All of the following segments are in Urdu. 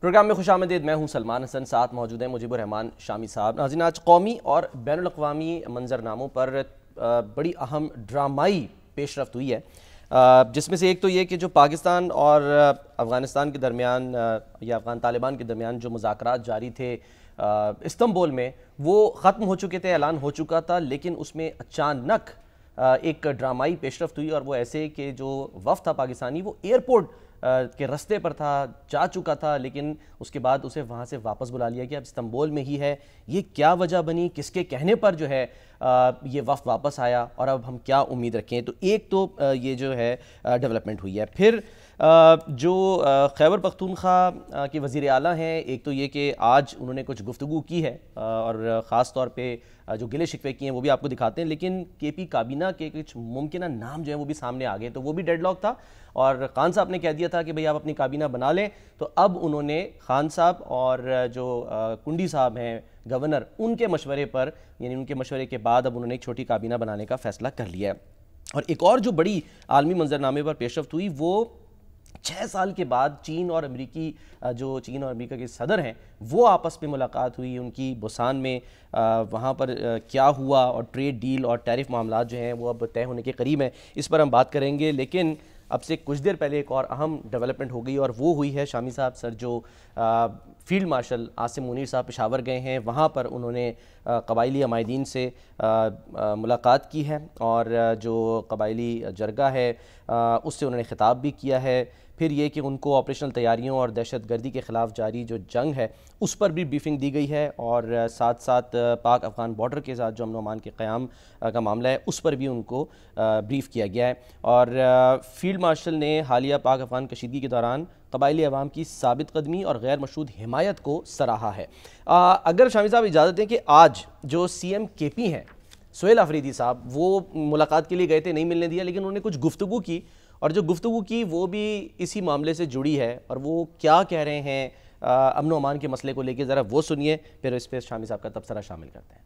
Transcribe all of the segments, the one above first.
پروگرام میں خوش آمدید. میں ہوں سلمان حسن. ساتھ موجود ہیں مجیب الرحمان شامی صاحب. ناظرین, آج قومی اور بین الاقوامی منظرناموں پر بڑی اہم ڈرامائی پیش رفت ہوئی ہے, جس میں سے ایک تو یہ کہ جو پاکستان اور افغانستان کے درمیان یا افغان طالبان کے درمیان جو مذاکرات جاری تھے استنبول میں, وہ ختم ہو چکے تھے, اعلان ہو چکا تھا, لیکن اس میں اچانک ایک ڈرامائی پیش رفت ہوئی, اور وہ ایسے کہ جو وفد تھا پاکستانی وہ ایئرپورٹ کے رستے پر تھا, جا چکا تھا, لیکن اس کے بعد اسے وہاں سے واپس بلا لیا گیا. اب استنبول میں ہی ہے. یہ کیا وجہ بنی, کس کے کہنے پر جو ہے یہ وفد واپس آیا, اور اب ہم کیا امید رکھیں؟ تو ایک تو یہ جو ہے ڈیولپمنٹ ہوئی ہے. پھر جو خیبر پختونخوا کے وزیر اعلیٰ ہیں, ایک تو یہ کہ آج انہوں نے کچھ گفتگو کی ہے, اور خاص طور پہ جو گلے شکوے کیے ہیں وہ بھی آپ کو دکھاتے ہیں, لیکن کے پی کابینہ کے کچھ ممکنہ نام جو ہیں وہ بھی سامنے آ گئے, تو وہ بھی ڈیڈ لاک تھا. اور خان صاحب نے کہہ دیا تھا کہ بھئی آپ اپنی کابینہ بنا لیں, تو اب انہوں نے خان صاحب اور جو کنڈی صاحب ہیں گورنر, ان کے مشورے پر, یعنی ان کے مشورے کے بعد اب انہوں نے ایک چھوٹی کابینہ بنانے کا فیصلہ کر لیا ہے. اور ایک اور جو بڑی عالمی منظرنامے پر پیش رفت ہوئی, وہ 6 سال کے بعد چین اور امریکہ کے صدر ہیں, وہ آپس میں ملاقات ہوئی. ان کی بوسان میں وہاں پر کیا ہوا, اور ٹریڈ ڈیل اور ٹیرف معاملات جو ہیں وہ اب طے ہونے کے قریب ہیں, اس پر ہم بات کریں گے. لیکن اب سے کچھ دیر پہلے ایک اور اہم ڈیولپمنٹ ہو گئی, اور وہ ہوئی ہے شامی صاحب سر, جو فیلڈ مارشل عاصم منیر صاحب پشاور گئے ہیں, وہاں پر انہوں نے قبائلی عمائدین سے ملاقات کی ہے, اور جو قبائلی جرگہ ہے اس سے انہوں نے خطاب بھی کیا ہے. پھر یہ کہ ان کو آپریشنل تیاریوں اور دہشت گردی کے خلاف جاری جو جنگ ہے اس پر بھی بریفنگ دی گئی ہے, اور ساتھ ساتھ پاک افغان بارڈر کے ساتھ جو امن و امان کے قیام کا معاملہ ہے اس پر بھی ان کو بریف کیا گیا ہے. اور فیلڈ مارشل نے حالیہ پاک افغان کشیدگی کے دوران قبائلی عوام کی ثابت قدمی اور غیر مشروط حمایت کو سراہا ہے. اگر شامی صاحب اجازت دیں کہ آج جو سی ایم کے پی ہیں سہیل آفریدی صاحب, وہ ملاقات کے لیے گئے تھے, نہیں ملنے دیا, لیکن انہوں نے کچھ گفتگو کی, اور جو گفتگو کی وہ بھی اسی معاملے سے جڑی ہے, اور وہ کیا کہہ رہے ہیں امن و امان کے مسئلے کو لے کے, ذرا وہ سنیے, پھر اس پہ شامی صاحب کا تبصرہ شامل کرتے ہیں.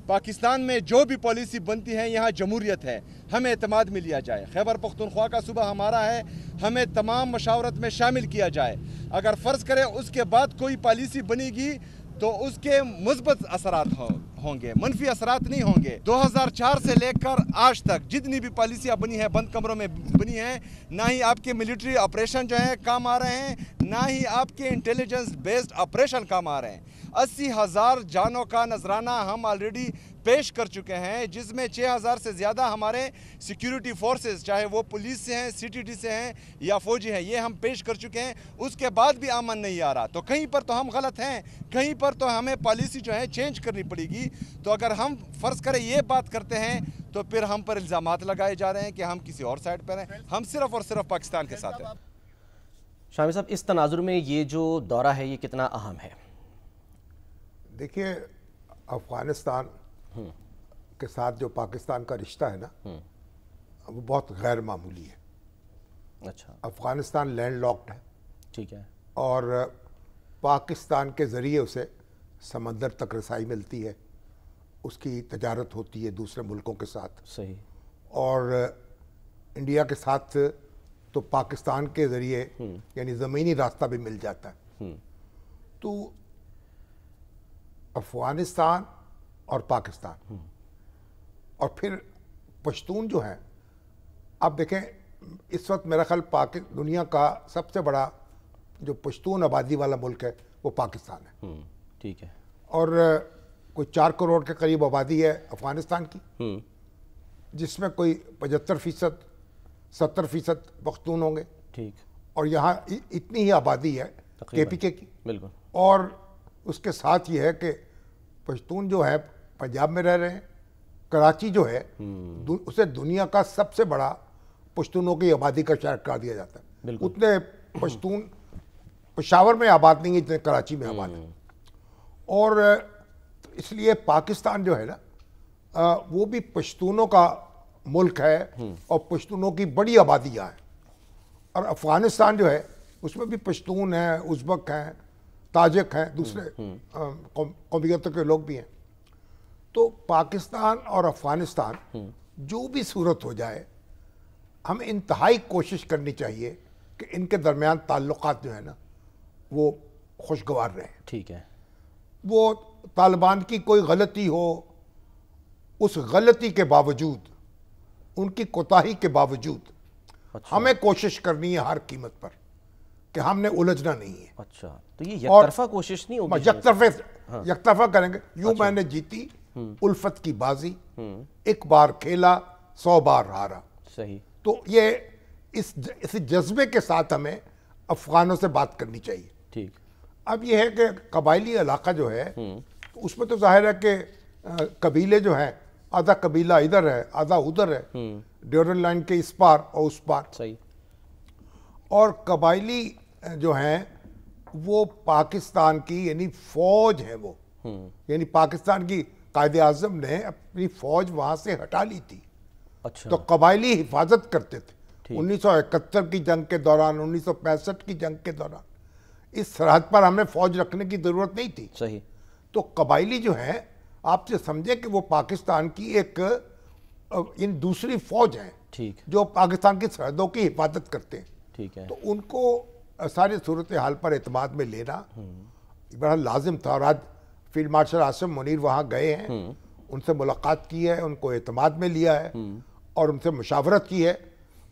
پاکستان میں جو بھی پالیسی بنتی ہے یہاں جمہوریت ہے, ہمیں اعتماد میں لیا جائے. خیبر پختونخوا کا صوبہ ہمارا ہے, ہمیں تمام مشاورت میں شامل کیا جائے. اگر فرض کریں اس کے بعد کوئی پالیسی بنے گی تو اس کے مثبت اثرات ہوں گے, منفی اثرات نہیں ہوں گے. 2004 سے لے کر آج تک جتنی بھی پالیسیاں بنی ہیں بند کمروں میں بنی ہیں, نہ ہی آپ کے ملٹری آپریشن جو ہیں کام آ رہے ہیں, نہ ہی آپ کے انٹیلیجنس بیسڈ آپریشن کام آ رہے ہیں. 80,000 جانوں کا نذرانہ ہم آلریڈی پیش کر چکے ہیں, جس میں 6,000 سے زیادہ ہمارے سیکیورٹی فورسز, چاہے وہ پولیس سے ہیں, سی ٹی ڈی سے ہیں یا فوجی ہیں, یہ ہم پیش کر چکے ہیں. اس کے بعد بھی امن نہیں آ رہا, تو کہیں پر تو ہم غلط ہیں, کہیں پر تو ہمیں پالیسی جو ہے چینج کرنی پڑے گی. تو اگر ہم فرض کریں یہ بات کرتے ہیں تو پھر ہم پر الزامات لگائے جا رہے ہیں کہ ہم کسی اور سائٹ پر ہیں. ہم صرف اور صرف پاکستان کے ساتھ ہیں. شامی صاحب, اس تناظر میں یہ جو دورہ ہے یہ کتنا اہم ہے؟ دیکھیے, افغانستان کے ساتھ جو پاکستان کا رشتہ ہے نا, وہ بہت غیر معمولی ہے. اچھا, افغانستان لینڈ لاکڈ ہے, ٹھیک ہے, اور پاکستان کے ذریعے اسے سمندر تک رسائی ملتی ہے, اس کی تجارت ہوتی ہے دوسرے ملکوں کے ساتھ. صحیح. اور انڈیا کے ساتھ تو پاکستان کے ذریعے یعنی زمینی راستہ بھی مل جاتا ہے. تو افغانستان اور پاکستان اور پھر پشتون جو ہیں, آپ دیکھیں اس وقت میرا خیال دنیا کا سب سے بڑا جو پشتون آبادی والا ملک ہے وہ پاکستان ہے. ٹھیک ہے. اور کوئی 4 کروڑ کے قریب آبادی ہے افغانستان کی, جس میں کوئی 75% 70% پختون ہوں گے. ٹھیک. اور یہاں اتنی ہی آبادی ہے کے پی کے کی. بالکل. اور اس کے ساتھ یہ ہے کہ پشتون جو ہے پنجاب میں رہ رہے ہیں. کراچی جو ہے اسے دنیا کا سب سے بڑا پشتونوں کی آبادی کا شہر قرار دیا جاتا ہے. اتنے پشتون پشاور میں آباد نہیں ہیں جتنے کراچی میں آباد ہیں. اور اس لیے پاکستان جو ہے نا وہ بھی پشتونوں کا ملک ہے, اور پشتونوں کی بڑی آبادی یہاں ہے. اور افغانستان جو ہے اس میں بھی پشتون ہیں, ازبک ہیں, تاجک ہیں, دوسرے قومیتوں کے لوگ بھی ہیں. تو پاکستان اور افغانستان جو بھی صورت ہو جائے, ہم انتہائی کوشش کرنی چاہیے کہ ان کے درمیان تعلقات جو ہے نا وہ خوشگوار رہیں. ٹھیک ہے. وہ طالبان کی کوئی غلطی ہو، اس غلطی کے باوجود، ان کی کوتاہی کے باوجود ہمیں کوشش کرنی ہے ہر قیمت پر کہ ہم نے الجھنا نہیں ہے. اچھا، تو یہ یک طرفہ کوشش نہیں ہوگی؟ یک طرفہ کریں گے. یوں میں نے جیتی الفت کی بازی، ایک بار کھیلا 100 بار ہارا. صحیح. تو یہ اس جذبے کے ساتھ ہمیں افغانوں سے بات کرنی چاہیے. ٹھیک. اب یہ ہے کہ قبائلی علاقہ جو ہے اس میں تو ظاہر ہے کہ قبیلے جو ہیں، آدھا قبیلہ ادھر ہے آدھا ادھر ہے، ڈیورنڈ لائن کے اس پار اور اس پار. صحیح. اور قبائلی جو ہیں وہ پاکستان کی یعنی فوج ہے، وہ یعنی پاکستان کی قائد اعظم نے اپنی فوج وہاں سے ہٹا لی تھی. اچھا. تو قبائلی حفاظت کرتے تھے. 1971 کی جنگ کے دوران، 1965 کی جنگ کے دوران اس سرحد پر ہمیں فوج رکھنے کی ضرورت نہیں تھی. صحیح. تو قبائلی جو ہیں آپ سے سمجھے کہ وہ پاکستان کی ایک یعنی دوسری فوج ہیں. ٹھیک. جو پاکستان کی سرحدوں کی حفاظت کرتے ہیں. ٹھیک ہے. تو ان کو ساری صورتحال پر اعتماد میں لینا بڑا لازم تھا. اور آج فیلڈ مارشل عاصم منیر وہاں گئے ہیں، ان سے ملاقات کی ہے، ان کو اعتماد میں لیا ہے اور ان سے مشاورت کی ہے،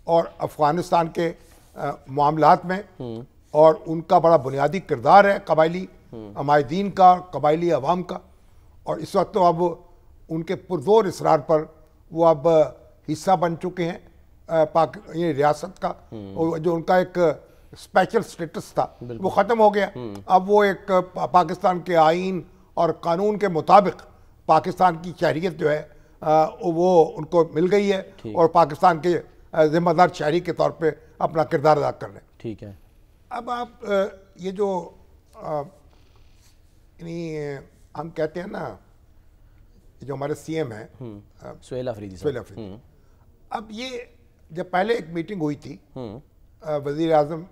اور افغانستان کے معاملات میں اور ان کا بڑا بنیادی کردار ہے قبائلی عمائدین کا، قبائلی عوام کا. اور اس وقت تو اب ان کے پرزور اصرار پر وہ اب حصہ بن چکے ہیں یہ ریاست کا. جو ان کا ایک اسپیشل سٹیٹس تھا وہ ختم ہو گیا. اب وہ ایک پاکستان کے آئین اور قانون کے مطابق پاکستان کی شہریت جو ہے وہ ان کو مل گئی ہے، اور پاکستان کے ذمہ دار شہری کے طور پہ اپنا کردار ادا کر رہے ہیں. ٹھیک ہے. اب آپ یہ جو یعنی ہم کہتے ہیں نا، جو ہمارے سی ایم ہیں سہیل آفریدی، اب یہ جب پہلے ایک میٹنگ ہوئی تھی وزیر اعظم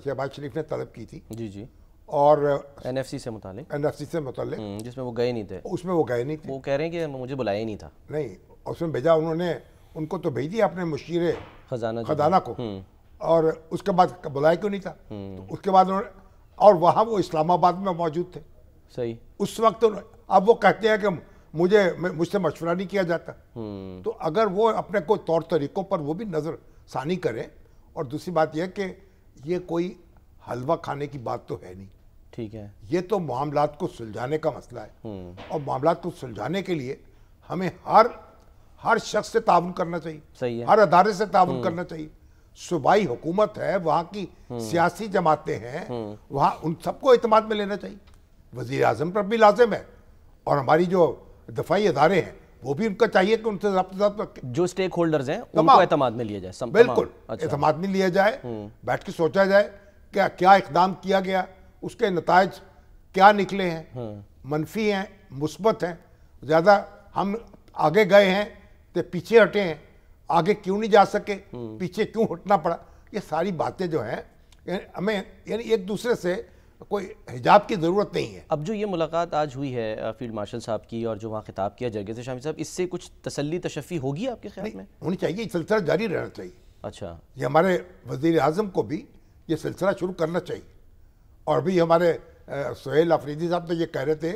شہباز شریف نے طلب کی تھی، جی اور این ایف سی سے متعلق، جس میں وہ گئے نہیں تھے. اس میں وہ گئے نہیں تھے. وہ کہہ رہے ہیں کہ مجھے بلایا ہی نہیں تھا. نہیں، اس میں بھیجا انہوں نے، ان کو تو بھیج دیا اپنے مشیر خزانہ کو، اور اس کے بعد بلایا کیوں نہیں تھا؟ اس کے بعد انہوں نے، اور وہاں وہ اسلام آباد میں موجود تھے. صحیح. اس وقت اب وہ کہتے ہیں کہ مجھ سے مشورہ نہیں کیا جاتا. تو اگر وہ اپنے کوئی طور طریقوں پر وہ بھی نظر ثانی کریں. اور دوسری بات یہ کہ یہ کوئی حلوہ کھانے کی بات تو ہے نہیں. ٹھیک ہے. یہ تو معاملات کو سلجھانے کا مسئلہ ہے، اور معاملات کو سلجھانے کے لیے ہمیں ہر شخص سے تعاون کرنا چاہیے. صحیح ہے. ہر ادارے سے تعاون کرنا چاہیے. صوبائی حکومت ہے، وہاں کی سیاسی جماعتیں ہیں، وہاں ان سب کو اعتماد میں لینا چاہیے. وزیر اعظم پر بھی لازم ہے، اور ہماری جو دفاعی ادارے ہیں وہ بھی ان کا چاہیے کہ ان سے ضابطہ رکھیں. جو اسٹیک ہولڈرز ہیں ان کو اعتماد میں لیا جائے. بالکل اعتماد میں لیا جائے، بیٹھ کے سوچا جائے کہ کیا اقدام کیا گیا، اس کے نتائج کیا نکلے ہیں، منفی ہیں مثبت ہیں. زیادہ ہم آگے گئے ہیں تو پیچھے ہٹے ہیں، آگے کیوں نہیں جا سکے، پیچھے کیوں ہٹنا پڑا. یہ ساری باتیں جو ہیں ہمیں یعنی ایک دوسرے سے کوئی حجاب کی ضرورت نہیں ہے. اب جو یہ ملاقات آج ہوئی ہے فیلڈ مارشل صاحب کی، اور جو وہاں خطاب کیا جرگے سے شامی صاحب، اس سے کچھ تسلی تشفی ہوگی آپ کے خیال میں؟ ہونی چاہیے، یہ سلسلہ جاری رہنا چاہیے. اچھا. یہ ہمارے وزیر اعظم کو بھی یہ سلسلہ شروع کرنا چاہیے. اور بھی ہمارے سہیل آفریدی صاحب تو یہ کہہ رہے تھے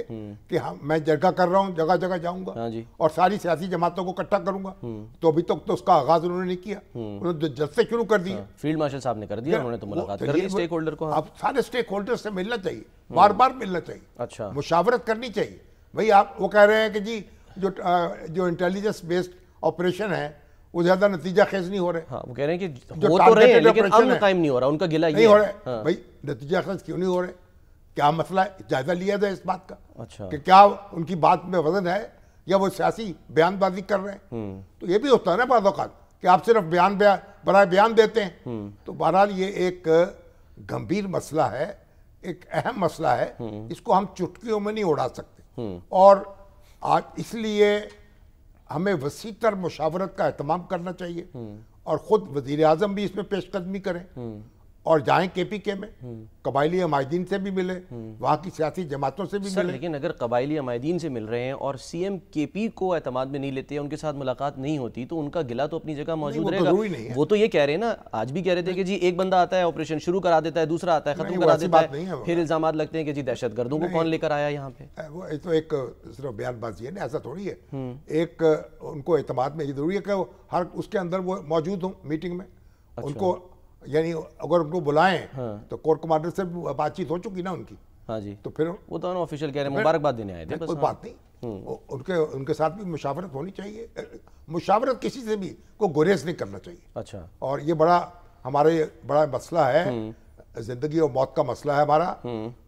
کہ میں جرگہ کر رہا ہوں، جگہ جگہ جاؤں گا اور ساری سیاسی جماعتوں کو اکٹھا کروں گا. تو ابھی تک تو اس کا آغاز انہوں نے نہیں کیا، انہوں نے جلسے شروع کر دیے. فیلڈ مارشل صاحب نے کر دیا، انہوں نے تو ملاقات کر لی اسٹیک ہولڈر کو. اب سارے اسٹیک ہولڈر سے ملنا چاہیے، بار بار ملنا چاہیے. اچھا. مشاورت کرنی چاہیے. بھائی آپ وہ کہہ رہے ہیں کہ جی جو انٹیلیجنس بیسڈ آپریشن ہے وہ زیادہ نتیجہ خیز نہیں ہو رہے. ہاں، وہ کہہ رہے ہیں کہ ہو تو رہے ہیں لیکن امن قائم نہیں ہو رہا. ان کا گلہ یہ ہے بھائی نتیجہ خیز کیوں نہیں ہو رہے، کیا مسئلہ ہے، جائزہ لیا جائے اس بات کا. اچھا. کہ کیا ان کی بات میں وزن ہے یا وہ سیاسی بیان بازی کر رہے ہیں. تو یہ بھی ہوتا ہے نا بعض اوقات کہ آپ صرف برائے بیان دیتے ہیں. تو بہرحال یہ ایک گمبھیر مسئلہ ہے، ایک اہم مسئلہ ہے، اس کو ہم چٹکیوں میں نہیں اڑا سکتے. اور آج اس لیے ہمیں وسیع تر مشاورت کا اہتمام کرنا چاہیے، اور خود وزیر اعظم بھی اس میں پیش قدمی کریں، اور جائیں کے پی کے میں، قبائلی عمائدین سے بھی ملے، وہاں کی سیاسی جماعتوں سے بھی سر ملے۔ لیکن اگر قبائلی عمائدین سے مل رہے ہیں اور سی ایم کے پی کو اعتماد میں نہیں لیتے، ان کے ساتھ ملاقات نہیں ہوتی، تو ان کا گلہ تو اپنی جگہ موجود رہے گا۔ وہ تو یہ کہہ رہے ہیں نا، آج بھی کہہ رہے تھے کہ جی ایک بندہ آتا ہے آپریشن شروع کرا دیتا ہے، دوسرا آتا ہے ختم کرا دیتا ہے، پھر الزامات لگتے ہیں کہ جی دہشت گردوں کو کون لے کر آیا یہاں پہ۔ وہ تو ایک صرف بیان بازی ہے نا، ایسا تھوڑی ہے۔ ایک ان کو اعتماد میں یہ ضروری ہے کہ وہ ہر اس کے اندر وہ موجود ہوں میٹنگ میں، ان کو یعنی اگر ان کو بلائیں تو کور کمانڈر سے بات چیت ہو چکی نا ان کی، ہاں جی، تو پھر وہ تو آفیشیل کہہ رہے ہیں مبارکباد دینے آئے تھے، کوئی بات نہیں، ان کے ساتھ بھی مشاورت ہونی چاہیے۔ مشاورت کسی سے بھی کوئی گریز نہیں کرنا چاہیے۔ اچھا، اور یہ ہمارے بڑا مسئلہ ہے، زندگی اور موت کا مسئلہ ہے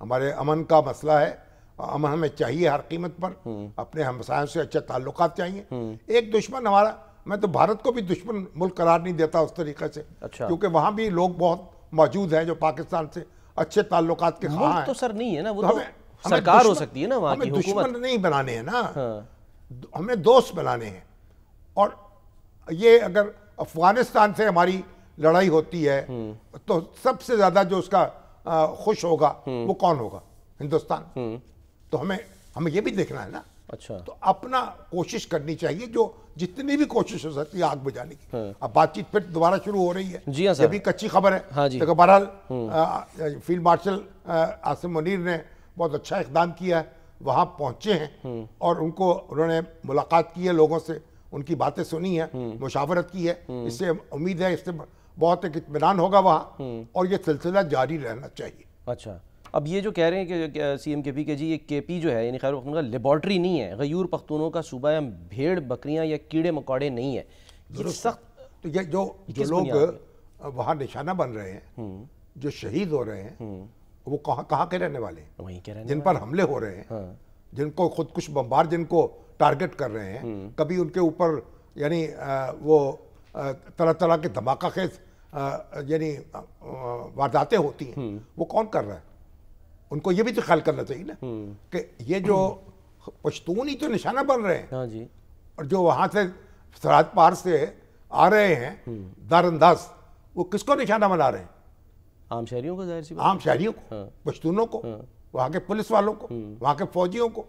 ہمارے امن کا مسئلہ ہے۔ امن ہمیں چاہیے ہر قیمت پر، اپنے ہمسایوں سے اچھے تعلقات چاہیے۔ ایک دشمن ہمارا، میں تو بھارت کو بھی دشمن ملک قرار نہیں دیتا اس طریقے سے، کیونکہ وہاں بھی لوگ بہت موجود ہیں جو پاکستان سے اچھے تعلقات کے خواہاں ہیں۔ تو سر نہیں ہے نا، وہ تو سرکار ہو سکتی ہے نا وہاں کی ہمیں حکومت۔ دشمن نہیں بنانے ہیں نا، ہمیں دوست بنانے ہیں۔ اور یہ اگر افغانستان سے ہماری لڑائی ہوتی ہے تو سب سے زیادہ جو اس کا خوش ہوگا وہ کون ہوگا؟ ہندوستان۔ تو ہمیں یہ بھی دیکھنا ہے نا۔ اچھا، تو اپنا کوشش کرنی چاہیے، جو جتنی بھی کوشش ہو سکتی ہے آگ بجھانے کی۔ اب بات چیت پھر دوبارہ شروع ہو رہی ہے، جی ہاں سر، یہ بھی کچی خبر ہے، لیکن بہرحال فیلڈ مارشل عاصم منیر نے بہت اچھا اقدام کیا ہے، وہاں پہنچے ہیں اور انہوں نے ملاقات کی ہے لوگوں سے، ان کی باتیں سنی ہیں، مشاورت کی ہے۔ اس سے امید ہے اس سے بہت ایک اطمینان ہوگا وہاں، اور یہ سلسلہ جاری رہنا چاہیے۔ اچھا، اب یہ جو کہہ رہے ہیں کہ سی ایم کے پی کے جی یہ کے پی جو ہے یعنی خیر پختونخوا لیبارٹری نہیں ہے، غیور پختونوں کا صوبہ یا بھیڑ بکریاں یا کیڑے مکوڑے نہیں ہے، یہ سخت۔ تو یہ جو لوگ وہاں نشانہ بن رہے ہیں، جو شہید ہو رہے ہیں، وہ کہاں کے رہنے والے ہیں؟ وہیں کے رہنے جن پر حملے ہو رہے ہیں، جن کو خودکش بمبار جن کو ٹارگٹ کر رہے ہیں، کبھی ان کے اوپر یعنی وہ طرح طرح کے دھماکہ خیز یعنی وارداتیں ہوتی ہیں، وہ کون کر رہا ہے؟ ان کو یہ بھی تو خیال کرنا چاہیے نا کہ یہ جو پشتون ہی تو نشانہ بن رہے ہیں، ہاں جی، اور جو وہاں سے سرحد پار سے آ رہے ہیں دار انداز، وہ کس کو نشانہ بنا رہے ہیں؟ عام شہریوں کو، ظاہر سی بات، عام شہریوں کو، پشتونوں کو، وہاں کے پولیس والوں کو، وہاں کے فوجیوں کو۔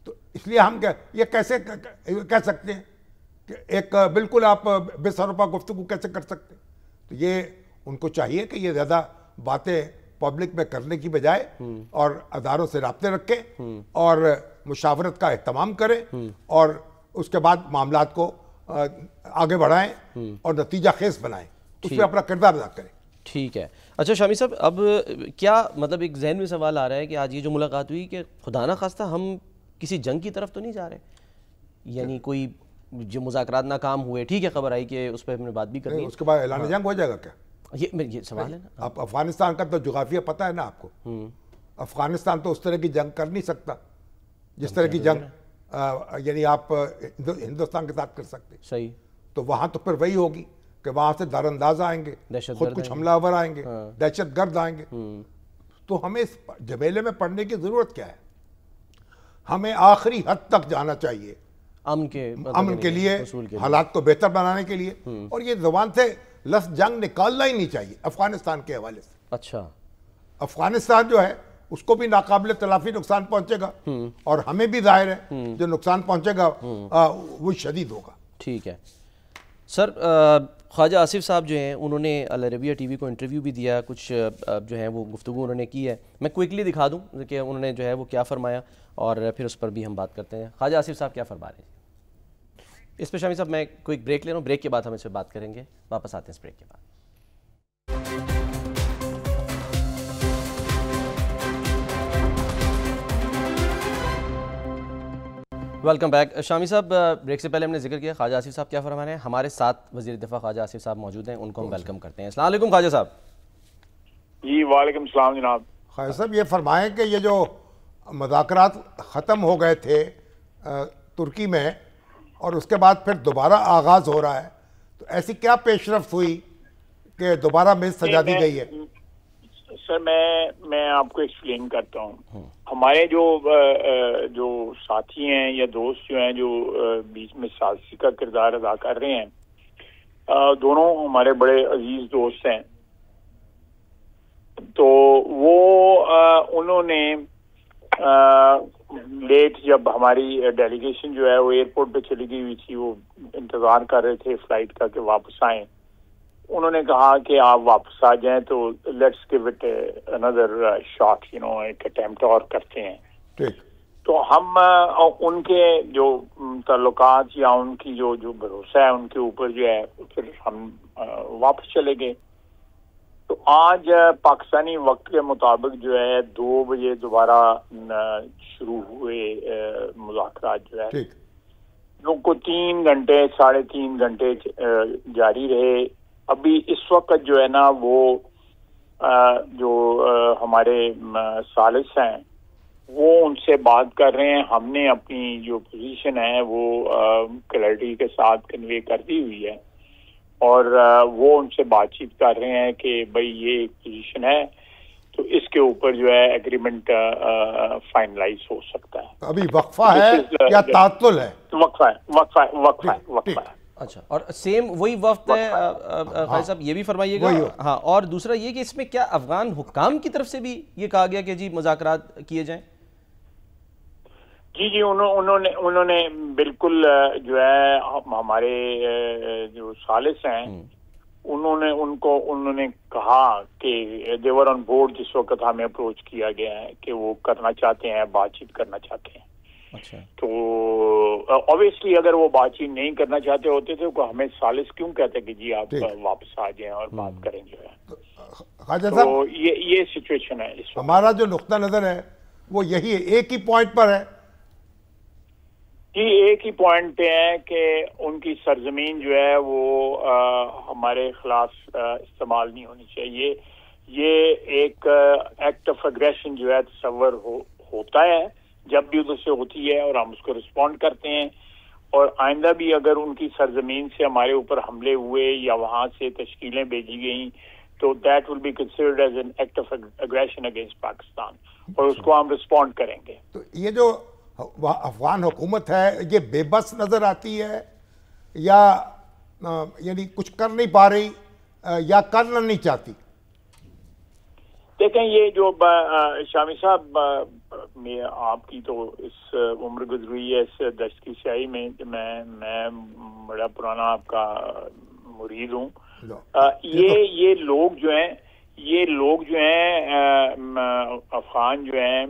تو اس لیے ہم یہ کیسے کہہ سکتے ہیں کہ ایک بالکل آپ بے سروپا گفتگو کیسے کر سکتے ہیں؟ تو یہ ان کو چاہیے کہ یہ زیادہ باتیں پبلک میں کرنے کی بجائے اور اداروں سے رابطے رکھیں اور مشاورت کا اہتمام کریں، اور اس کے بعد معاملات کو آگے بڑھائیں اور نتیجہ خیز بنائیں، اس میں اپنا کردار ادا کریں۔ ٹھیک ہے۔ اچھا شامی صاحب، اب کیا مطلب ایک ذہن میں سوال آ رہا ہے کہ آج یہ جو ملاقات ہوئی کہ خدا نہ خواستہ ہم کسی جنگ کی طرف تو نہیں جا رہے؟ یعنی کوئی جو مذاکرات ناکام ہوئے، ٹھیک ہے خبر آئی کہ اس پہ ہم نے بات بھی کرنی ہے، اس کے بعد اعلان جنگ ہو جائے گا کیا؟ یہ سوال ہے نا۔ آپ افغانستان کا تو جغرافیہ پتہ ہے نا آپ کو، افغانستان تو اس طرح کی جنگ کر نہیں سکتا جس طرح کی جنگ یعنی آپ ہندوستان کے ساتھ کر سکتے۔ صحیح، تو وہاں تو پھر وہی ہوگی کہ وہاں سے دار انداز آئیں گے، خود کچھ حملہ آور آئیں گے، دہشت گرد آئیں گے۔ تو ہمیں اس جھمیلے میں پڑنے کی ضرورت کیا ہے؟ ہمیں آخری حد تک جانا چاہیے امن کے لیے، حالات کو بہتر بنانے کے لیے، اور یہ زبان سے لفظ جنگ نکالنا ہی نہیں چاہیے افغانستان کے حوالے سے۔ اچھا، افغانستان جو ہے اس کو بھی ناقابل تلافی نقصان پہنچے گا، اور ہمیں بھی ظاہر ہے جو نقصان پہنچے گا وہ شدید ہوگا۔ ٹھیک ہے سر، خواجہ آصف صاحب جو ہیں انہوں نے العربیہ ٹی وی کو انٹرویو بھی دیا، کچھ جو ہیں وہ گفتگو انہوں نے کی ہے، میں کوئکلی دکھا دوں کہ انہوں نے جو ہے وہ کیا فرمایا، اور پھر اس پر بھی ہم بات کرتے ہیں۔ خواجہ آصف صاحب کیا فرما رہے ہیں اس پہ؟ شامی صاحب میں کوئی بریک لے رہا ہوں، بریک کے بعد ہم اس پہ بات کریں گے، واپس آتے ہیں اس بریک کے بعد۔ Welcome back. شامی صاحب، بریک سے پہلے ہم نے ذکر کیا خواجہ آصف صاحب کیا فرما رہے ہیں، ہمارے ساتھ وزیر دفاع خواجہ آصف صاحب موجود ہیں، ان کو ہم ویلکم کرتے ہیں۔ السلام علیکم خواجہ صاحب۔ جی وعلیکم السلام جناب۔ خواجہ صاحب یہ فرمائیں کہ یہ جو مذاکرات ختم ہو گئے تھے ترکی میں، اور اس کے بعد پھر دوبارہ آغاز ہو رہا ہے، تو ایسی کیا پیش رفت ہوئی کہ دوبارہ میز سجا دی گئی ہے؟ سر میں آپ کو ایکسپلین کرتا ہوں۔ ہمارے جو ساتھی ہیں یا دوست جو ہیں جو بیچ میں سازشی کا کردار ادا کر رہے ہیں، دونوں ہمارے بڑے عزیز دوست ہیں، تو وہ انہوں نے لیٹ جب ہماری ڈیلیگیشن جو ہے وہ ایئرپورٹ پہ چلی گئی ہوئی تھی، وہ انتظار کر رہے تھے فلائٹ کا کہ واپس آئیں، انہوں نے کہا کہ آپ واپس آ جائیں تو let's give it another shot, ایک اٹیمپٹ اور کرتے ہیں. ٹھیک. تو ہم ان کے جو تعلقات یا ان کی جو بھروسہ ہے ان کے اوپر جو ہے پھر ہم واپس چلے گئے. تو آج پاکستانی وقت کے مطابق جو ہے 2 بجے دوبارہ شروع ہوئے مذاکرات جو ہے، جو کو 3 گھنٹے 3.5 گھنٹے جاری رہے. ابھی اس وقت جو ہے نا وہ جو ہمارے ثالث ہیں وہ ان سے بات کر رہے ہیں. ہم نے اپنی جو پوزیشن ہے وہ کلیئرٹی کے ساتھ کنوے کر دی ہوئی ہے اور وہ ان سے بات چیت کر رہے ہیں کہ بھئی یہ ایک پوزیشن ہے تو اس کے اوپر جو ہے ایگریمنٹ فائنلائز ہو سکتا ہے. ابھی وقفہ ہے یا تعطل ہے؟ وقفہ ہے. اچھا، اور سیم وہی وقت ہے خالد صاحب، یہ بھی فرمائیے گا. ہاں، اور دوسرا یہ کہ اس میں کیا افغان حکام کی طرف سے بھی یہ کہا گیا کہ جی مذاکرات کیے جائیں؟ جی انہوں نے بالکل جو ہے ہمارے جو ثالث ہیں انہوں نے کہا کہ دیور آن بورڈ جس وقت ہمیں اپروچ کیا گیا ہے کہ وہ کرنا چاہتے ہیں، بات چیت کرنا چاہتے ہیں. اچھا، تو obviously اگر وہ بات چیت نہیں کرنا چاہتے ہوتے تھے تو ہمیں ثالث کیوں کہتے کہ جی آپ واپس آ جائیں اور بات کریں جو ہے. تو یہ سچویشن ہے. ہمارا جو نقطہ نظر ہے وہ یہی ہے، ایک ہی پوائنٹ پر ہے. جی ایک ہی پوائنٹ پہ ہے کہ ان کی سرزمین جو ہے وہ ہمارے خلاف استعمال نہیں ہونی چاہیے. یہ ایک ایکٹ آف اگریشن جو ہے تصور ہوتا ہے جب بھی ادھر سے ہوتی ہے اور ہم اس کو رسپونڈ کرتے ہیں، اور آئندہ بھی اگر ان کی سرزمین سے ہمارے اوپر حملے ہوئے یا وہاں سے تشکیلیں بھیجی گئیں تو that will be considered as an act of aggression against Pakistan, اور اس کو ہم رسپونڈ کریں گے. تو یہ جو افغان حکومت ہے یہ بے بس نظر آتی ہے یا یعنی کچھ کر نہیں پا رہی یا کرنا نہیں چاہتی؟ دیکھیں یہ جو شامی صاحب آپ کی تو اس عمر گزری ہے اس دشت کی سیاہی میں، میں بڑا پرانا آپ کا مرید ہوں. یہ لوگ جو ہیں افغان جو ہیں،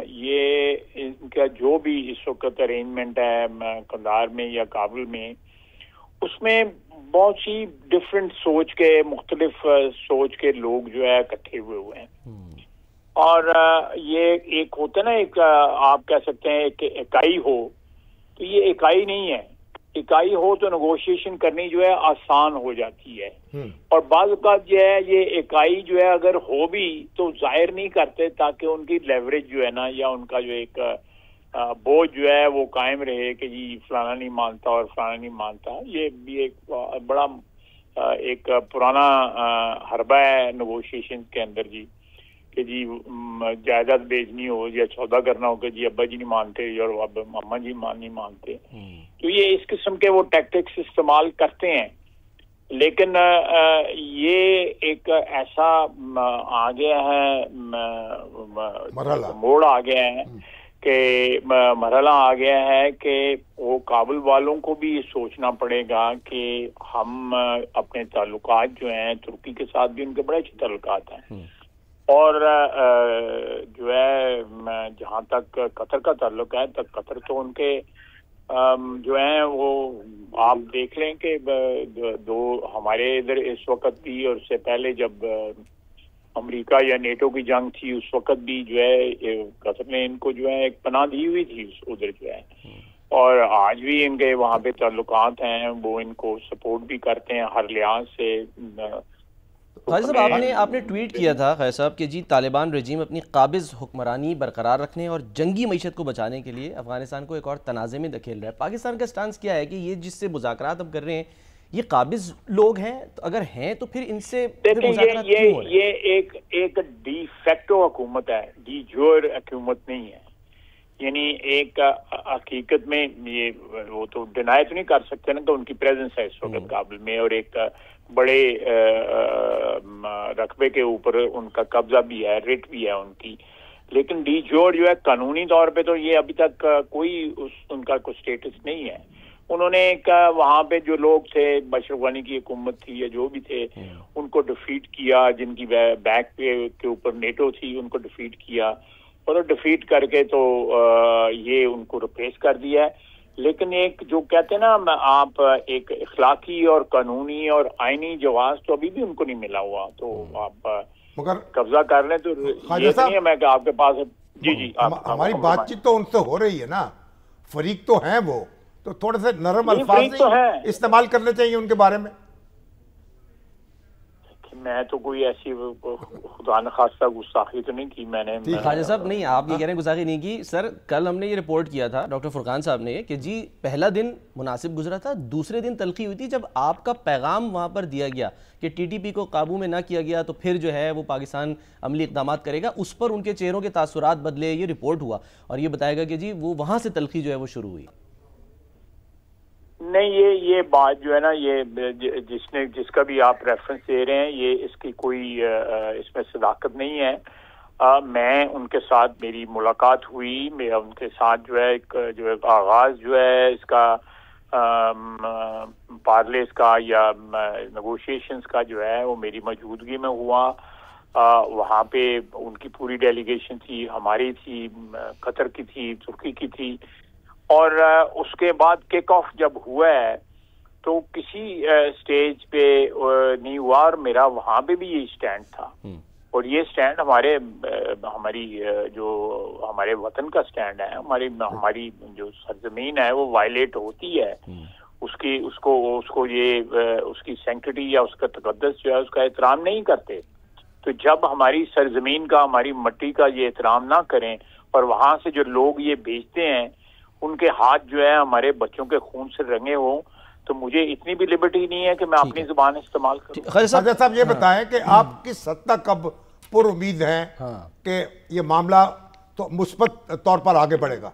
یہ ان کا جو بھی اس وقت ارینجمنٹ ہے قندھار میں یا کابل میں، اس میں بہت سی ڈفرینٹ مختلف سوچ کے لوگ جو ہے اکٹھے ہوئے ہیں. اور یہ ایک ہوتا ہے نا، ایک آپ کہہ سکتے ہیں ایک اکائی ہو، تو یہ اکائی نہیں ہے. اکائی ہو تو نیگوشیشن کرنی جو ہے آسان ہو جاتی ہے، اور بعض اوقات جو ہے یہ اکائی جو ہے اگر ہو بھی تو ظاہر نہیں کرتے تاکہ ان کی لیوریج جو ہے نا یا ان کا جو ایک بوجھ جو ہے وہ قائم رہے کہ جی فلانا نہیں مانتا اور فلانا نہیں مانتا. یہ بھی ایک بڑا ایک پرانا حربہ ہے نیگوشیشن کے اندر جی، کہ جی جائیداد بیچنی ہو یا سودا کرنا ہو کہ جی ابا جی نہیں مانتے اور اب اما جی نہیں مانتے. تو یہ اس قسم کے وہ ٹیکٹکس استعمال کرتے ہیں، لیکن یہ ایک ایسا آ گیا ہے موڑ آ گیا ہے کہ مرحلہ آ گیا ہے کہ وہ کابل والوں کو بھی یہ سوچنا پڑے گا کہ ہم اپنے تعلقات جو ہیں ترکی کے ساتھ بھی ان کے بڑے اچھے تعلقات ہیں، اور جو ہے جہاں تک قطر کا تعلق ہے تک قطر تو ان کے جو ہیں وہ آپ دیکھ لیں کہ دو ہمارے ادھر اس وقت بھی اور اس سے پہلے جب امریکہ یا نیٹو کی جنگ تھی اس وقت بھی جو ہے قطر نے ان کو جو ہے ایک پناہ دی ہوئی تھی ادھر جو ہے، اور آج بھی ان کے وہاں پہ تعلقات ہیں، وہ ان کو سپورٹ بھی کرتے ہیں ہر لحاظ سے. خالد صاحب آپ نے ٹویٹ کیا تھا خالد صاحب کہ جی طالبان رجیم اپنی قابض حکمرانی برقرار رکھنے اور جنگی معیشت کو بچانے کے لیے افغانستان کو ایک اور تنازع میں دھکیل رہا ہے. پاکستان کا سٹانس کیا ہے کہ یہ جس سے مذاکرات اب کر رہے ہیں یہ قابض لوگ ہیں؟ اگر ہیں تو پھر ان سے مذاکرات کیوں ہو رہے ہیں؟ یہ ایک ڈی فیکٹو حکومت ہے، ڈی جور حکومت نہیں ہے. یعنی ایک حقیقت میں یہ وہ تو ڈینائی تو نہیں کر سکتے نا کہ ان کی پریزنس ہے اس وقت کابل میں، اور ایک بڑے رقبے کے اوپر ان کا قبضہ بھی ہے، ریٹ بھی ہے ان کی، لیکن ڈی جور جو ہے قانونی طور پہ تو یہ ابھی تک کوئی ان کا کوئی سٹیٹس نہیں ہے. انہوں نے ایک وہاں پہ جو لوگ تھے، اشرف غنی کی حکومت تھی یا جو بھی تھے، ان کو ڈیفیٹ کیا، جن کی بیک کے اوپر نیٹو تھی ان کو ڈیفیٹ کیا، اور ڈیفیٹ کر کے تو یہ ان کو ریپلیس کر دیا ہے. لیکن ایک جو کہتے ہیں نا آپ، ایک اخلاقی اور قانونی اور آئینی جواز تو ابھی بھی ان کو نہیں ملا ہوا. تو آپ مگر قبضہ کر لیں تو یہ نہیں ہے میں کہ آپ کے پاس. جی ہماری بات چیت تو ان سے ہو رہی ہے نا، فریق تو ہیں وہ، تو تھوڑے سے نرم الفاظ استعمال کرنے چاہیے ان کے بارے میں. میں تو کوئی ایسی خدا نخواستہ گستاخی تو نہیں کی میں نے. خواجہ صاحب نہیں، آپ یہ کہہ رہے ہیں گستاخی نہیں کی. سر کل ہم نے یہ رپورٹ کیا تھا ڈاکٹر فرقان صاحب نے کہ جی پہلا دن مناسب گزرا تھا، دوسرے دن تلخی ہوئی تھی جب آپ کا پیغام وہاں پر دیا گیا کہ ٹی ٹی پی کو قابو میں نہ کیا گیا تو پھر جو ہے وہ پاکستان عملی اقدامات کرے گا. اس پر ان کے چہروں کے تاثرات بدلے، یہ رپورٹ ہوا اور یہ بتائے گا کہ جی وہ وہاں سے تلخی جو ہے وہ شروع ہوئی. نہیں، یہ بات جو ہے نا، یہ جس کا بھی آپ ریفرنس دے رہے ہیں، یہ اس کی کوئی اس میں صداقت نہیں ہے. میں ان کے ساتھ میری ملاقات ہوئی، میرا ان کے ساتھ جو ہے ایک آغاز جو ہے اس کا پارلیز کا یا نیگوشیشنز کا جو ہے وہ میری موجودگی میں ہوا. وہاں پہ ان کی پوری ڈیلیگیشن تھی، ہماری تھی، قطر کی تھی، ترکی کی تھی. اور اس کے بعد کک آف جب ہوا ہے تو کسی سٹیج پہ نہیں ہوا، اور میرا وہاں پہ بھی یہ سٹینڈ تھا. اور یہ سٹینڈ ہماری جو ہمارے وطن کا سٹینڈ ہے، ہماری جو سرزمین ہے وہ وائلیٹ ہوتی ہے، اس کو یہ اس کی سینکٹری یا اس کا تقدس جو ہے اس کا احترام نہیں کرتے. تو جب ہماری سرزمین کا، ہماری مٹی کا یہ احترام نہ کریں، اور وہاں سے جو لوگ یہ بھیجتے ہیں ان کے ہاتھ جو ہے ہمارے بچوں کے خون سے رنگے ہوں، تو مجھے اتنی بھی لبرٹی نہیں ہے کہ میں اپنی زبان استعمال کروں. خواجہ صاحب یہ بتائیں کہ آپ کس حد تک اب پر امید ہیں کہ یہ معاملہ تو مثبت طور پر آگے بڑھے گا؟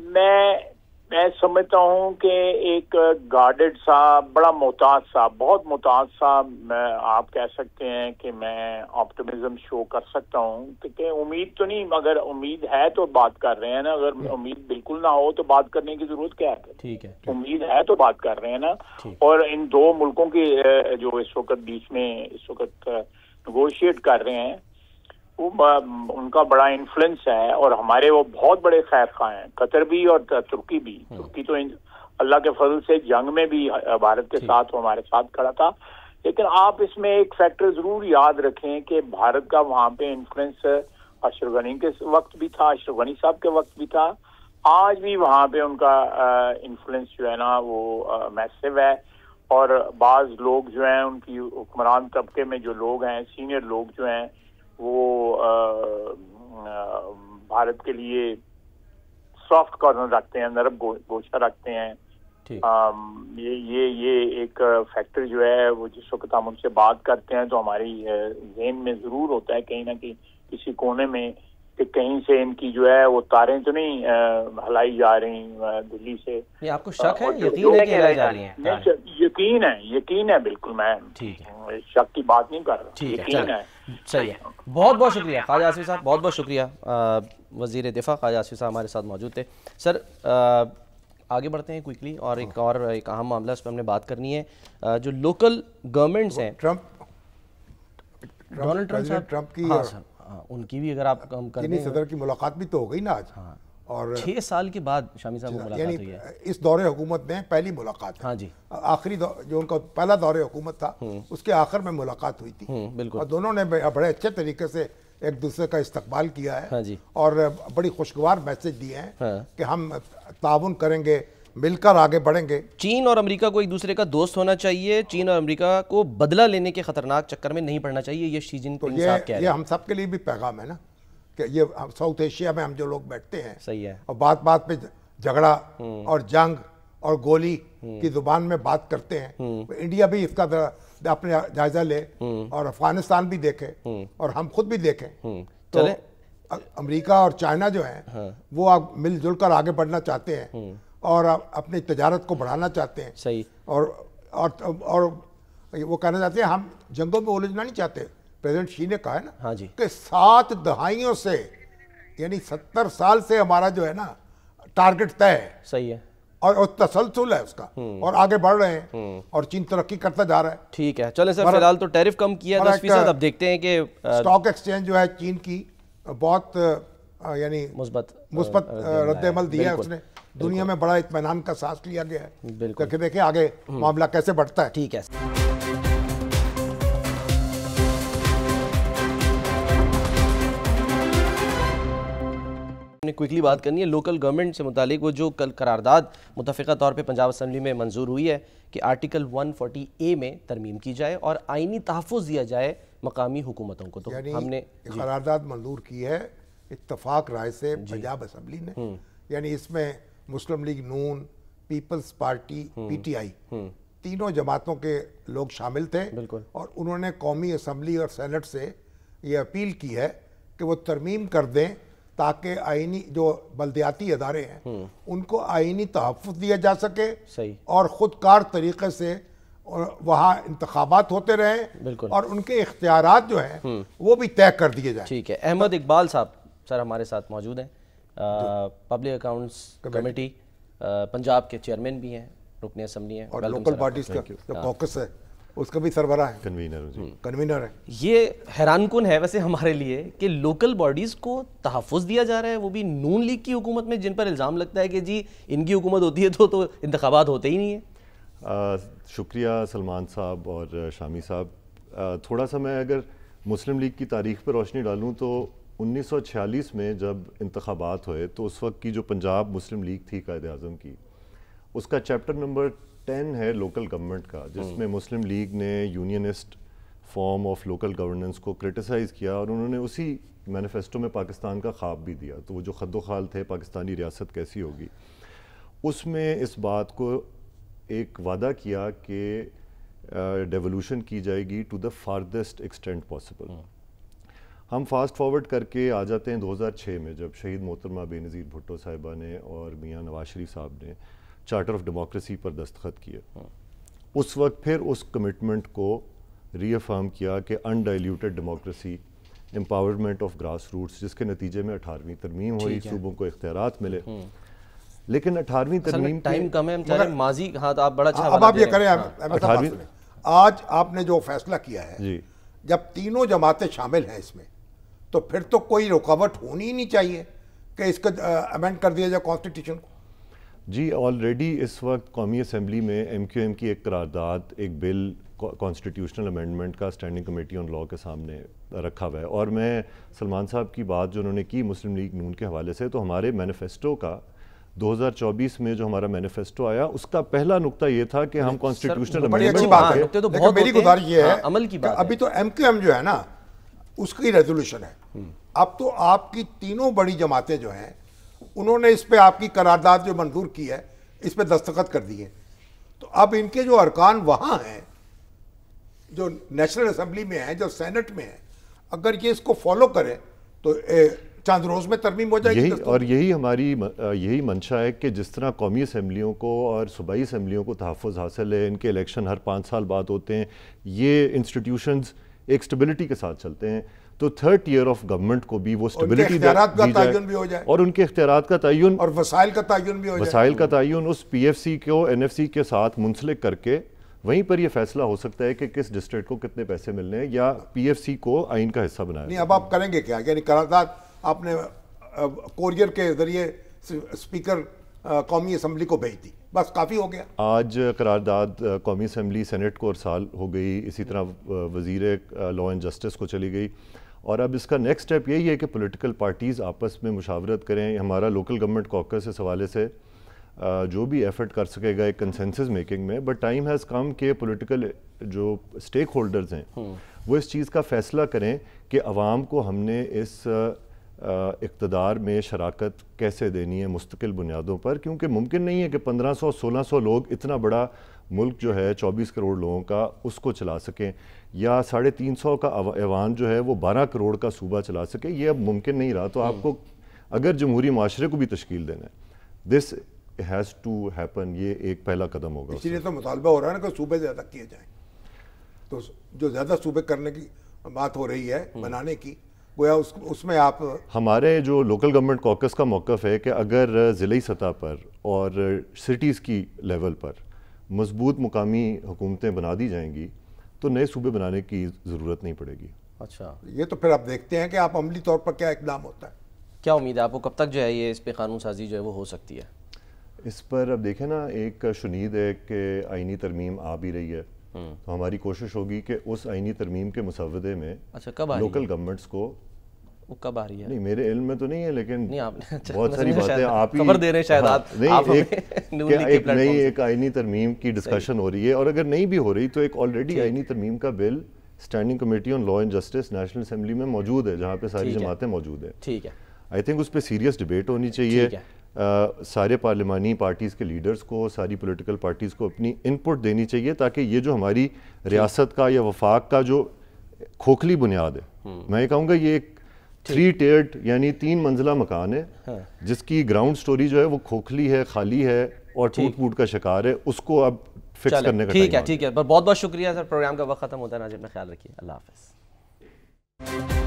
میں سمجھتا ہوں کہ ایک گارڈڈ سا، بڑا محتاط سا، بہت محتاط سا آپ کہہ سکتے ہیں کہ میں آپٹمزم شو کر سکتا ہوں. کہ امید تو نہیں، مگر امید ہے تو بات کر رہے ہیں نا. اگر امید بالکل نہ ہو تو بات کرنے کی ضرورت کیا ہے؟ ٹھیک ہے، امید ہے تو بات کر رہے ہیں نا. اور ان دو ملکوں کی جو اس وقت بیچ میں اس وقت نیگوشیٹ کر رہے ہیں، ان کا بڑا انفلوئنس ہے، اور ہمارے وہ بہت بڑے خیر خواہ ہیں، قطر بھی اور ترکی بھی. ترکی تو اللہ کے فضل سے جنگ میں بھی بھارت کے ساتھ ہمارے ساتھ کھڑا تھا. لیکن آپ اس میں ایک فیکٹر ضرور یاد رکھیں کہ بھارت کا وہاں پہ انفلوئنس اشرف غنی کے وقت بھی تھا، اشرف غنی صاحب کے وقت بھی تھا، آج بھی وہاں پہ ان کا انفلوئنس جو ہے نا وہ میسو ہے. اور بعض لوگ جو ہیں ان کی حکمران طبقے میں جو لوگ ہیں، سینئر لوگ جو ہیں، وہ بھارت کے لیے سافٹ کارنر رکھتے ہیں، نرم گوشہ رکھتے ہیں. یہ ایک فیکٹر جو ہے وہ جس وقت ہم ان سے بات کرتے ہیں تو ہماری ذہن میں ضرور ہوتا ہے کہیں نہ کہیں کسی کونے میں کہ کہیں سے ان کی جو ہے وہ تاریں تو نہیں ہلائی جا رہی دلی سے. آپ کو شک ہے، یقین ہے کہ ہلائی جا رہی ہیں؟ یقین ہے بالکل. میں شک کی بات نہیں کر رہا، یقین ہے. صحیح ہے. بہت بہت شکریہ خواجہ آصفی صاحب، بہت بہت شکریہ. وزیر دفاع خواجہ آصفی صاحب ہمارے ساتھ موجود تھے. سر آگے بڑھتے ہیں کوئکلی، اور ایک اہم معاملہ اس پہ ہم نے بات کرنی ہے. جو لوکل گورنمنٹس ہیں، ڈونلڈ ٹرمپ کی، ان کی بھی اگر آپ کم کر دیں، صدر کی ملاقات بھی تو ہو گئی نا آج، اور 6 سال کے بعد شامی صاحب کو ملاقات ہوئی ہے. اس دور حکومت میں پہلی ملاقات. ہاں جی، آخری جو ان کا پہلا دور حکومت تھا اس کے آخر میں ملاقات ہوئی تھی. بالکل. اور دونوں نے بڑے اچھے طریقے سے ایک دوسرے کا استقبال کیا ہے، اور بڑی خوشگوار میسج دیے ہیں کہ ہم تعاون کریں گے، مل کر آگے بڑھیں گے. چین اور امریکہ کو ایک دوسرے کا دوست ہونا چاہیے، چین اور امریکہ کو بدلہ لینے کے خطرناک چکر میں نہیں پڑنا چاہیے. یہ شی جن پنگ صاحب کہہ رہے ہیں. یہ ہم سب کے لیے بھی پیغام ہے نا کہ یہ ساؤتھ ایشیا میں ہم جو لوگ بیٹھتے ہیں، صحیح ہے، اور بات بات پہ جھگڑا اور جنگ اور گولی کی زبان میں بات کرتے ہیں. انڈیا بھی اس کا اپنے جائزہ لے، اور افغانستان بھی دیکھے، اور ہم خود بھی دیکھیں. تو امریکہ اور چائنا جو ہیں وہ مل جل کر آگے بڑھنا چاہتے ہیں اور اپنی تجارت کو بڑھانا چاہتے ہیں. صحیح. اور وہ کہنا چاہتے ہیں ہم جنگوں میں الجھنا نہیں چاہتے. پریزیڈنٹ شی نے کہا ہے نا کہ 7 دہائیوں سے یعنی 70 سال سے ہمارا جو ہے نا ٹارگٹ طے ہے. صحیح ہے. اور تسلسل ہے اس کا اور آگے بڑھ رہے ہیں اور چین ترقی کرتا جا رہا ہے. ٹھیک ہے چلیں سر, فی الحال تو ٹیرف کم کیا ہے 10%. اب دیکھتے ہیں کہ اسٹاک ایکسچینج جو ہے چین کی بہت یعنی مثبت رد عمل دیا ہے اس نے. دنیا میں بڑا اطمینان کا سانس لیا گیا ہے کہ دیکھیں آگے معاملہ کیسے بڑھتا ہے. ٹھیک ہے. ہم نے کوئکلی بات کرنی ہے لوکل گورنمنٹ سے متعلق. وہ جو کل قرارداد متفقہ طور پہ پنجاب اسمبلی میں منظور ہوئی ہے کہ آرٹیکل 140A میں ترمیم کی جائے اور آئینی تحفظ دیا جائے مقامی حکومتوں کو. تو ہم نے قرارداد منظور کی ہے اتفاق رائے سے پنجاب اسمبلی نے. یعنی اس میں مسلم لیگ نون, پیپلز پارٹی, پی ٹی آئی تینوں جماعتوں کے لوگ شامل تھے اور انہوں نے قومی اسمبلی اور سینٹ سے یہ اپیل کی ہے کہ وہ ترمیم کر دیں تاکہ آئینی جو بلدیاتی ادارے ہیں ان کو آئینی تحفظ دیا جا سکے اور خود کار طریقے سے وہاں انتخابات ہوتے رہیں اور ان کے اختیارات جو ہیں وہ بھی طے کر دیے جائیں. ٹھیک ہے. احمد اقبال صاحب سر ہمارے ساتھ موجود ہیں, پبلک اکاؤنٹس کمیٹی پنجاب کے چیئرمین بھی ہیں, رکن اسمبلی ہیں, اور لوکل پارٹیز کا جو کوکس ہے اس کا بھی سربراہ ہے, کنوینر ہے. یہ حیران کن ہے ویسے ہمارے لیے کہ لوکل باڈیز کو تحفظ دیا جا رہا ہے, وہ بھی نون لیگ کی حکومت میں, جن پر الزام لگتا ہے کہ جی ان کی حکومت ہوتی ہے تو انتخابات ہوتے ہی نہیں ہیں. شکریہ سلمان صاحب اور شامی صاحب. تھوڑا سا میں اگر مسلم لیگ کی تاریخ پر روشنی ڈالوں تو 1946 میں جب انتخابات ہوئے تو اس وقت کی جو پنجاب مسلم لیگ تھی قائد اعظم کی, اس کا چیپٹر نمبر 10 ہے لوکل گورنمنٹ کا, جس میں مسلم لیگ نے Unionist form of local governance کو کرٹیسائز کیا اور انہوں نے اسی مینیفیسٹو میں پاکستان کا خواب بھی دیا. تو وہ جو خد و خال تھے پاکستانی ریاست کیسی ہوگی, اس میں اس بات کو ایک وعدہ کیا کہ ڈیولوشن کی جائے گی to the farthest extent possible. ہم فاسٹ فارورڈ کر کے آ جاتے ہیں 2006 میں, جب شہید محترمہ بے نظیر بھٹو صاحبہ نے اور میاں نواز شریف صاحب نے چارٹر آف ڈیموکریسی پر دستخط کیے. اس وقت پھر اس کمٹمنٹ کو ری افرم کیا کہ undiluted democracy, empowerment of grass roots, جس کے نتیجے میں 18ویں ترمیم ہوئی, صوبوں کو اختیارات ملے. لیکن 18ویں ترمیم ٹائم کم ہے, ہم چاہ رہے ہیں ماضی. ہاں آپ بڑا اچھا اب آپ یہ کریں, آج آپ نے جو فیصلہ کیا ہے جب تینوں جماعتیں شامل ہیں اس میں تو پھر تو کوئی رکاوٹ ہونی ہی نہیں چاہیے کہ اس کو امینڈ کر دیا جائے کانسٹیٹیوشن کو. جی آلریڈی اس وقت قومی اسمبلی میں ایم کیو ایم کی ایک قرارداد, ایک بل کانسٹیٹیوشنل امینڈمنٹ کا اسٹینڈنگ کمیٹی آن لاء کے سامنے رکھا ہوا ہے. اور میں سلمان صاحب کی بات جو انہوں نے کی مسلم لیگ نون کے حوالے سے, تو ہمارے مینیفیسٹو کا 2024 میں جو ہمارا مینیفیسٹو آیا اس کا پہلا نقطہ یہ تھا کہ ہم کانسٹیٹیوشنل امینڈمنٹ, میری گزارش یہ ہے کہ ابھی تو ایم کیو ایم جو ہے نا اس کی ریزولوشن ہے, اب تو آپ کی تینوں بڑی جماعتیں جو ہیں انہوں نے اس پہ آپ کی قرارداد جو منظور کی ہے اس پہ دستخط کر دیے. تو اب ان کے جو ارکان وہاں ہیں جو نیشنل اسمبلی میں ہیں, جو سینٹ میں ہیں, اگر یہ اس کو فالو کرے تو چاند روز میں ترمیم ہو جائے گی. اور یہی ہماری یہی منشا ہے کہ جس طرح قومی اسمبلیوں کو اور صوبائی اسمبلیوں کو تحفظ حاصل ہے, ان کے الیکشن ہر 5 سال بعد ہوتے ہیں, یہ انسٹیٹیوشنز ایک سٹیبلٹی کے ساتھ چلتے ہیں, تو 3rd ایئر آف گورنمنٹ کو بھی وہ سٹیبلٹی دی جائے اور ان کے اختیارات کا تعین اور وسائل کا تعین بھی ہو جائے. وسائل کا تعین اس پی ایف سی کو این ایف سی کے ساتھ منسلک کر کے وہیں پر یہ فیصلہ ہو سکتا ہے کہ کس ڈسٹرکٹ کو کتنے پیسے ملنے ہیں یا پی ایف سی کو آئین کا حصہ بنایا. نہیں, اب آپ کریں گے کیا؟ یعنی قرارداد آپ نے کوریئر کے ذریعے اسپیکر قومی اسمبلی کو بھیج دی, بس کافی ہو گیا. آج قرارداد قومی اسمبلی سینٹ کو ارسال ہو گئی, اسی طرح وزیر لا اینڈ جسٹس کو چلی گئی, اور اب اس کا نیکسٹ سٹیپ یہی ہے کہ پولیٹیکل پارٹیز آپس میں مشاورت کریں. ہمارا لوکل گورنمنٹ کوکس اس حوالے سے جو بھی ایفرٹ کر سکے گا ایک کنسنسس میکنگ میں, بٹ ٹائم ہیز کم کہ پولیٹیکل جو اسٹیک ہولڈرز ہیں وہ اس چیز کا فیصلہ کریں کہ عوام کو ہم نے اس اقتدار میں شراکت کیسے دینی ہے مستقل بنیادوں پر, کیونکہ ممکن نہیں ہے کہ 1500-1600 لوگ اتنا بڑا ملک جو ہے 24 کروڑ لوگوں کا اس کو چلا سکیں، یا 350 کا ایوان جو ہے وہ 12 کروڑ کا صوبہ چلا سکے، یہ اب ممکن نہیں رہا. تو آپ کو اگر جمہوری معاشرے کو بھی تشکیل دینا ہے، دس ہیز ٹو ہیپن، یہ ایک پہلا قدم ہوگا. اسی لیے تو مطالبہ ہو رہا ہے نا کہ صوبے زیادہ کیے جائیں. تو جو زیادہ صوبے کرنے کی بات ہو رہی ہے بنانے کی، گویا اس میں آپ، ہمارے جو لوکل گورنمنٹ کوکس کا موقف ہے کہ اگر ضلعی سطح پر اور سٹیز کی لیول پر مضبوط مقامی حکومتیں بنا دی جائیں گی تو نئے صوبے بنانے کی ضرورت نہیں پڑے گی. اچھا، یہ تو پھر آپ دیکھتے ہیں کہ آپ عملی طور پر کیا اقدام ہوتا ہے. کیا امید ہے آپ کو کب تک جو ہے یہ اس پہ قانون سازی جو ہے وہ ہو سکتی ہے؟ اس پر اب دیکھیں نا، ایک شنید ہے کہ آئینی ترمیم آ بھی رہی ہے، تو ہماری کوشش ہوگی کہ اس آئینی ترمیم کے مسودے میں لوکل گورنمنٹس کو، وہ کب آ رہی ہے؟ نہیں میرے علم میں تو نہیں ہے، لیکن نہیں بہت ساری باتیں آپ ہی خبر دے رہے ہیں شاید آپ ایک نئی ایک آئینی ترمیم کی ڈسکشن ہو رہی ہے. اور اگر نہیں بھی ہو رہی تو ایک آلریڈی آئینی ترمیم کا bill standing committee on law and justice national assembly میں موجود ہے، جہاں پہ ساری جماعتیں موجود ہیں. ٹھیک ہے، آئی تھنک اس پہ سیریس ڈبیٹ ہونی چاہیے. سارے پارلیمانی پارٹیز کے لیڈرز کو، ساری پولیٹیکل پارٹیز کو اپنی ان پٹ دینی چاہیے، تاکہ یہ جو ہماری ریاست کا یا وفاق کا جو کھوکھلی بنیاد ہے، میں یہ کہوں گا یہ ایک 3 ٹیئرڈ یعنی 3 منزلہ مکان ہے، جس کی گراؤنڈ سٹوری جو ہے وہ کھوکھلی ہے، خالی ہے اور ٹوٹ پھوٹ کا شکار ہے، اس کو اب فکس کرنے کا ٹائم ہے. ٹھیک ہے، بہت بہت شکریہ سر. پروگرام کا وقت ختم ہوتا ہے. ناظرین خیال رکھیے. اللہ حافظ.